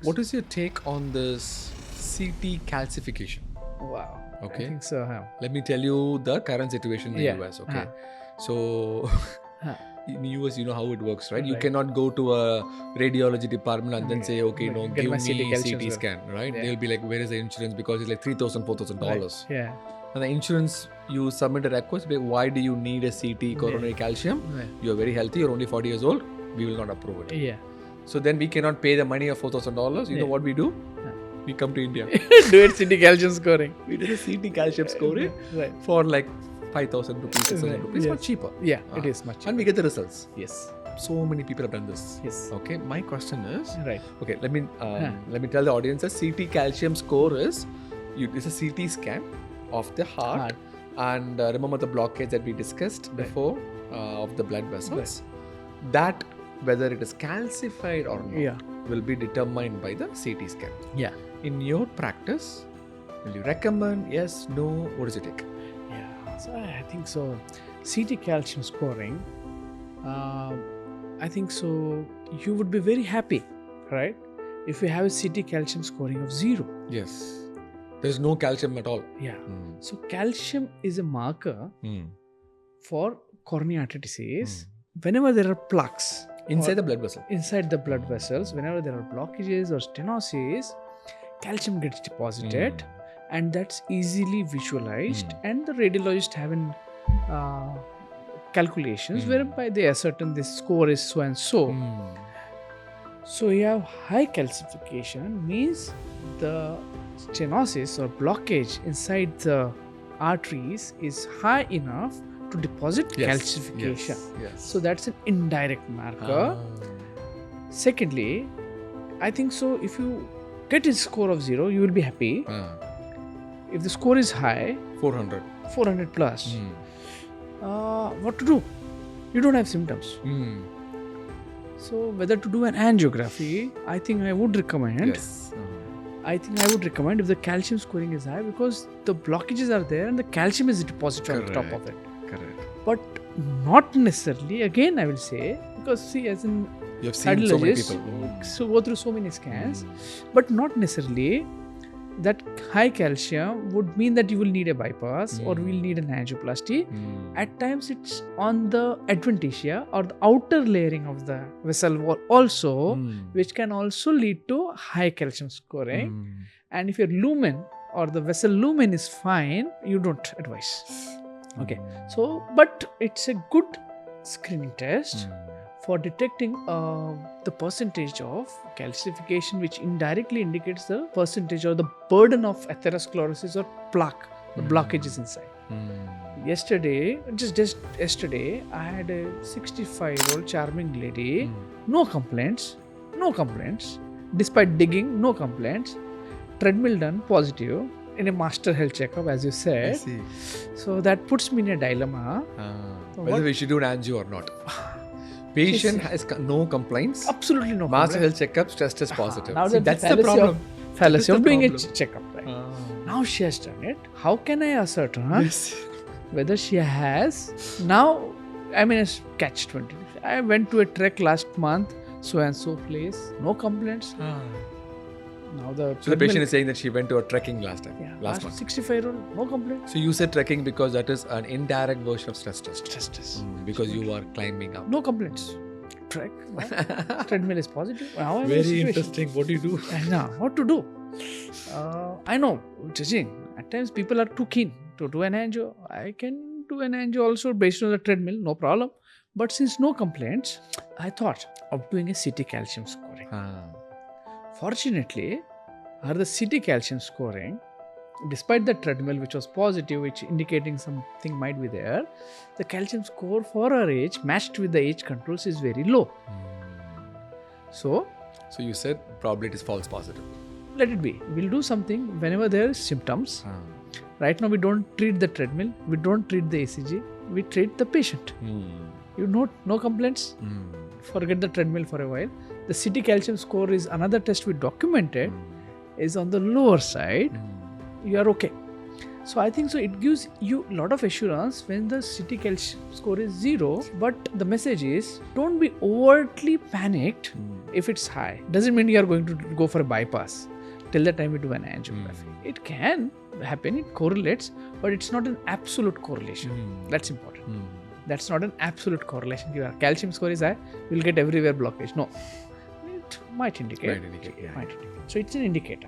What is your take on this CT calcification? Wow. Okay. I think so. Let me tell you the current situation in the Yeah. US. Okay. So Huh. in the US, you know how it works, right? You Right. cannot go to a radiology department and then say, okay, no, Get give my me CT calcium CT score. scan, right? Yeah. They'll be like, where is the insurance? Because it's like $3,000, $4,000. Yeah. And the insurance, you submit a request, like, why do you need a CT coronary calcium? Right. You're very healthy, you're only 40 years old, we will not approve it. Yeah. So then we cannot pay the money of $4,000. You know what we do? We come to India. Do it CT calcium scoring. We did a CT calcium scoring Right. for like 5,000 rupees, 6,000 rupees, Yes. much cheaper. Yeah, it is much. And we get the results. Yes. So many people have done this. Yes. Okay, my question is, Right. okay, let me tell the audience that CT calcium score is, it's a CT scan of the heart. And remember the blockage that we discussed before of the blood vessels. That whether it is calcified or not will be determined by the CT scan. Yeah. In your practice, will you recommend? Yes, no? What does it take? Yeah. So I think so. CT calcium scoring. I think so. You would be very happy, right? If you have a CT calcium scoring of 0. Yes. There's no calcium at all. Yeah. So calcium is a marker for coronary artery disease. Whenever there are plaques Inside the blood vessel. inside the blood vessels, whenever there are blockages or stenosis, calcium gets deposited, and that's easily visualized. And the radiologist having calculations whereby they ascertain this score is so and so. So you have high calcification means the stenosis or blockage inside the arteries is high enough to deposit calcification. Yes. So that's an indirect marker. Secondly, I think so if you get a score of 0, you will be happy. If the score is high, 400 plus, what to do? You don't have symptoms. So whether to do an angiography, I think I would recommend. Yes. I think I would recommend if the calcium scoring is high, because the blockages are there and the calcium is deposited on the top of it. Correct. But not necessarily, again I will say, because see, as in You have seen so many cardiologists people. so go through so many scans, but not necessarily that high calcium would mean that you will need a bypass or will need an angioplasty. At times it's on the adventitia or the outer layering of the vessel wall also, which can also lead to high calcium scoring. And if your lumen or the vessel lumen is fine, you don't advise. Okay, so but it's a good screening test for detecting the percentage of calcification, which indirectly indicates the percentage or the burden of atherosclerosis or plaque, the blockages inside. Yesterday, just yesterday, I had a 65-year-old charming lady, no complaints, despite digging, no complaints, treadmill done, positive, in a master health checkup, as you said. I see. So that puts me in a dilemma. Whether we should do an angio or not. Patient has no complaints. Absolutely no Master complaints. health checkup, test is positive. Now See, that's the problem. Fallacy of the doing a problem. checkup, right? Now she has done it. How can I ascertain Yes. whether she has? Now, I mean, it's catch 20. I went to a trek last month, so and so place, no complaints. Now So the patient is saying that she went to a trekking last time, last month. 65-year-old, no complaints. So you said trekking because that is an indirect version of stress test. Test. Because you are climbing up. No complaints. Trek. Treadmill is positive. Now I'm in a Very situation. interesting. What do you do? Now, what to do? I know, judging. At times people are too keen to do an angio. I can do an angio also based on the treadmill, no problem. But since no complaints, I thought of doing a CT calcium scoring. Fortunately, the CT calcium scoring, despite the treadmill which was positive, which indicating something might be there, the calcium score for our age matched with the age controls is very low. So you said probably it is false positive. let it be. We'll do something whenever there are symptoms. Right now we don't treat the treadmill, we don't treat the ECG, we treat the patient. You note no complaints, forget the treadmill for a while. The CT calcium score is another test we documented, is on the lower side. You are okay. So I think so it gives you a lot of assurance when the CT calcium score is 0, but the message is don't be overtly panicked if it's high. Doesn't mean you are going to go for a bypass till the time you do an angiography. It can happen, it correlates, but it's not an absolute correlation. That's important. That's not an absolute correlation. Your calcium score is high, you'll get everywhere blockage. No. It might indicate. Might indicate. So it's an indicator.